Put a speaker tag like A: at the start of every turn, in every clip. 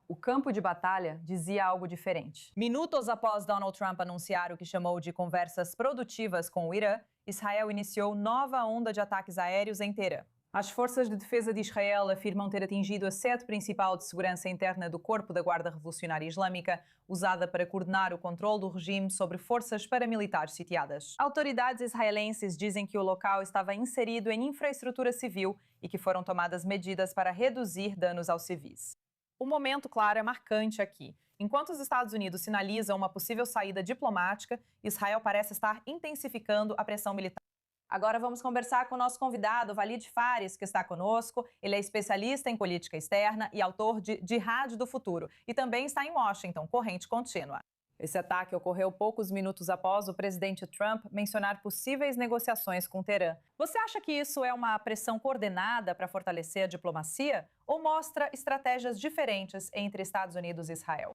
A: O campo de batalha dizia algo diferente. Minutos após Donald Trump anunciar o que chamou de conversas produtivas com o Irã, Israel iniciou nova onda de ataques aéreos em Teherã. As forças de defesa de Israel afirmam ter atingido a sede principal de segurança interna do Corpo da Guarda Revolucionária Islâmica, usada para coordenar o controle do regime sobre forças paramilitares sitiadas. Autoridades israelenses dizem que o local estava inserido em infraestrutura civil e que foram tomadas medidas para reduzir danos aos civis. O momento, claro, é marcante aqui. Enquanto os Estados Unidos sinalizam uma possível saída diplomática, Israel parece estar intensificando a pressão militar. Agora vamos conversar com o nosso convidado, Walid Fares, que está conosco. Ele é especialista em política externa e autor de Jihad do Futuro. E também está em Washington, corrente contínua. Esse ataque ocorreu poucos minutos após o presidente Trump mencionar possíveis negociações com Teherã. Você acha que isso é uma pressão coordenada para fortalecer a diplomacia? Ou mostra estratégias diferentes entre Estados Unidos e Israel?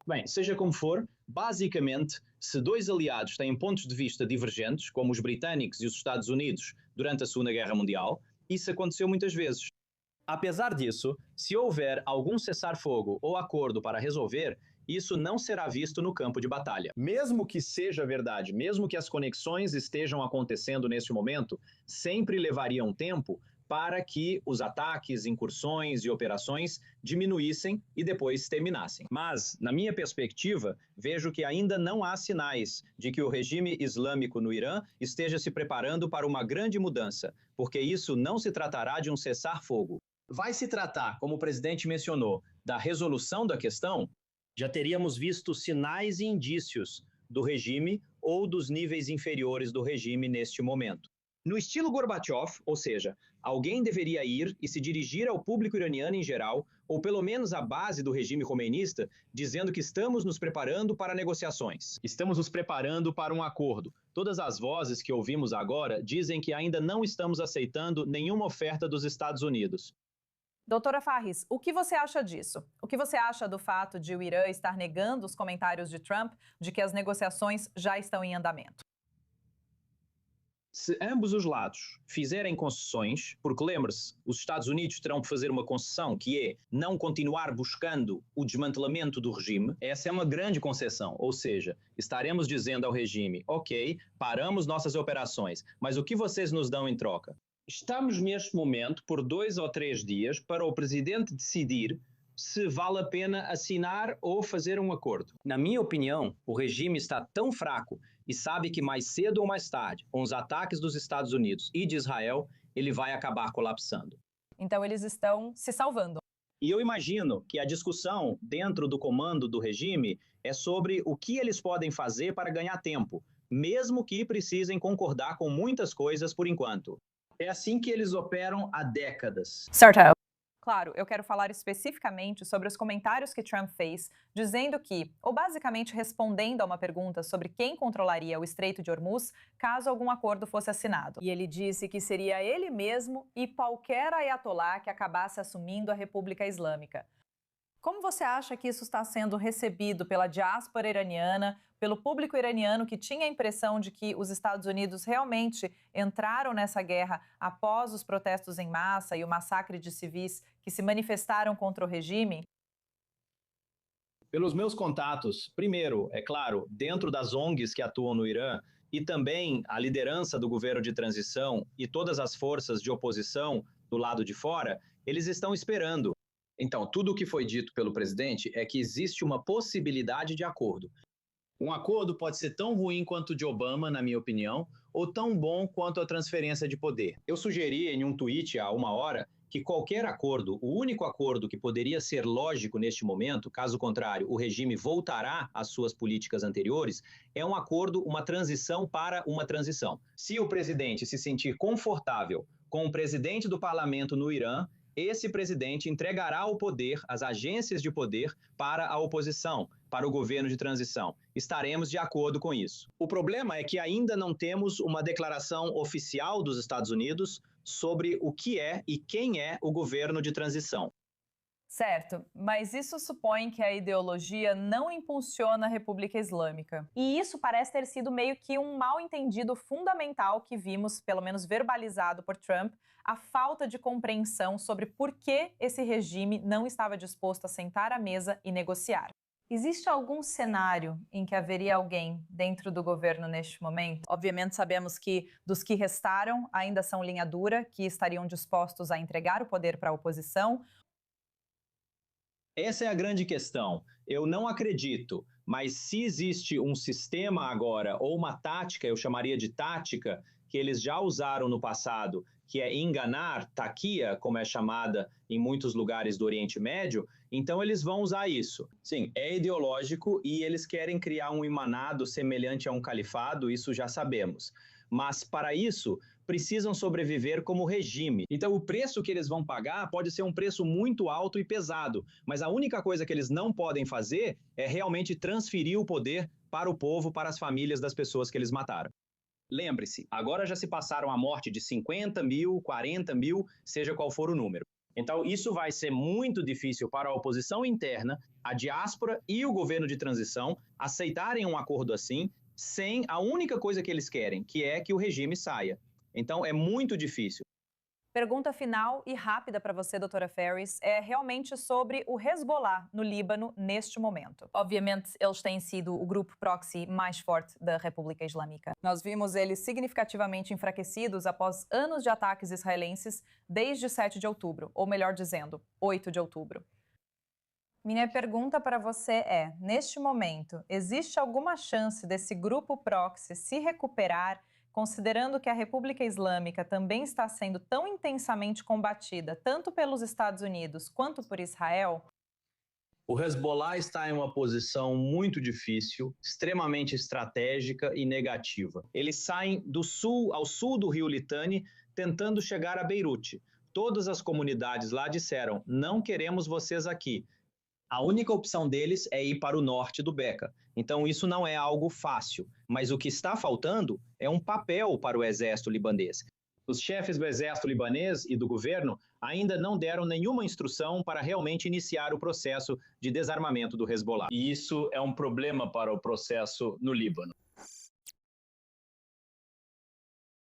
B: Bem, seja como for, basicamente, se dois aliados têm pontos de vista divergentes, como os britânicos e os Estados Unidos durante a Segunda Guerra Mundial, isso aconteceu muitas vezes. Apesar disso, se houver algum cessar-fogo ou acordo para resolver, isso não será visto no campo de batalha. Mesmo que seja verdade, mesmo que as conexões estejam acontecendo neste momento, sempre levariam tempo para que os ataques, incursões e operações diminuíssem e depois terminassem. Mas, na minha perspectiva, vejo que ainda não há sinais de que o regime islâmico no Irã esteja se preparando para uma grande mudança, porque isso não se tratará de um cessar-fogo. Vai se tratar, como o presidente mencionou, da resolução da questão? Já teríamos visto sinais e indícios do regime ou dos níveis inferiores do regime neste momento. No estilo Gorbachev, ou seja, alguém deveria ir e se dirigir ao público iraniano em geral, ou pelo menos à base do regime khomeinista, dizendo que estamos nos preparando para negociações. Estamos nos preparando para um acordo. Todas as vozes que ouvimos agora dizem que ainda não estamos aceitando nenhuma oferta dos Estados Unidos.
A: Doutora Fares, o que você acha disso? O que você acha do fato de o Irã estar negando os comentários de Trump de que as negociações já estão em andamento?
B: Se ambos os lados fizerem concessões, porque lembre-se, os Estados Unidos terão que fazer uma concessão, que é não continuar buscando o desmantelamento do regime, essa é uma grande concessão, ou seja, estaremos dizendo ao regime, ok, paramos nossas operações, mas o que vocês nos dão em troca? Estamos neste momento por 2 ou 3 dias para o presidente decidir se vale a pena assinar ou fazer um acordo. Na minha opinião, o regime está tão fraco e sabe que mais cedo ou mais tarde, com os ataques dos Estados Unidos e de Israel, ele vai acabar colapsando.
A: Então eles estão se salvando.
B: E eu imagino que a discussão dentro do comando do regime é sobre o que eles podem fazer para ganhar tempo, mesmo que precisem concordar com muitas coisas por enquanto. É assim que eles operam há décadas.
A: Certo. Claro, eu quero falar especificamente sobre os comentários que Trump fez, dizendo que, ou basicamente respondendo a uma pergunta sobre quem controlaria o Estreito de Hormuz caso algum acordo fosse assinado. E ele disse que seria ele mesmo e qualquer ayatolá que acabasse assumindo a República Islâmica. Como você acha que isso está sendo recebido pela diáspora iraniana, pelo público iraniano que tinha a impressão de que os Estados Unidos realmente entraram nessa guerra após os protestos em massa e o massacre de civis que se manifestaram contra o regime?
B: Pelos meus contatos, primeiro, é claro, dentro das ONGs que atuam no Irã, e também a liderança do governo de transição e todas as forças de oposição do lado de fora, eles estão esperando. Então, tudo o que foi dito pelo presidente é que existe uma possibilidade de acordo. Um acordo pode ser tão ruim quanto o de Obama, na minha opinião, ou tão bom quanto a transferência de poder. Eu sugeri em um tweet há uma hora que qualquer acordo, o único acordo que poderia ser lógico neste momento, caso contrário, o regime voltará às suas políticas anteriores, é um acordo, uma transição para uma transição. Se o presidente se sentir confortável com o presidente do parlamento no Irã, esse presidente entregará o poder, as agências de poder, para a oposição, para o governo de transição. Estaremos de acordo com isso. O problema é que ainda não temos uma declaração oficial dos Estados Unidos sobre o que é e quem é o governo de transição.
A: Certo, mas isso supõe que a ideologia não impulsiona a República Islâmica. E isso parece ter sido meio que um mal-entendido fundamental que vimos, pelo menos verbalizado por Trump, a falta de compreensão sobre por que esse regime não estava disposto a sentar à mesa e negociar. Existe algum cenário em que haveria alguém dentro do governo neste momento? Obviamente sabemos que dos que restaram ainda são linha dura, que estariam dispostos a entregar o poder para a oposição.
B: Essa é a grande questão. Eu não acredito, mas se existe um sistema agora, ou uma tática, eu chamaria de tática, que eles já usaram no passado, que é enganar, taquia, como é chamada em muitos lugares do Oriente Médio, então eles vão usar isso. Sim, é ideológico e eles querem criar um imanado semelhante a um califado, isso já sabemos. Mas para isso, precisam sobreviver como regime. Então o preço que eles vão pagar pode ser um preço muito alto e pesado, mas a única coisa que eles não podem fazer é realmente transferir o poder para o povo, para as famílias das pessoas que eles mataram. Lembre-se, agora já se passaram a morte de 50 mil, 40 mil, seja qual for o número. Então isso vai ser muito difícil para a oposição interna, a diáspora e o governo de transição aceitarem um acordo assim, sem a única coisa que eles querem, que é que o regime saia. Então, é muito difícil.
A: Pergunta final e rápida para você, doutora Ferris, é realmente sobre o Hezbollah no Líbano neste momento. Obviamente, eles têm sido o grupo proxy mais forte da República Islâmica. Nós vimos eles significativamente enfraquecidos após anos de ataques israelenses desde 7 de outubro, ou melhor dizendo, 8 de outubro. Minha pergunta para você é, neste momento, existe alguma chance desse grupo proxy se recuperar, considerando que a República Islâmica também está sendo tão intensamente combatida, tanto pelos Estados Unidos quanto por Israel?
B: O Hezbollah está em uma posição muito difícil, extremamente estratégica e negativa. Eles saem do sul ao sul do rio Litani, tentando chegar a Beirute. Todas as comunidades lá disseram, não queremos vocês aqui. A única opção deles é ir para o norte do Beqa. Então isso não é algo fácil, mas o que está faltando é um papel para o exército libanês. Os chefes do exército libanês e do governo ainda não deram nenhuma instrução para realmente iniciar o processo de desarmamento do Hezbollah. E isso é um problema para o processo no Líbano.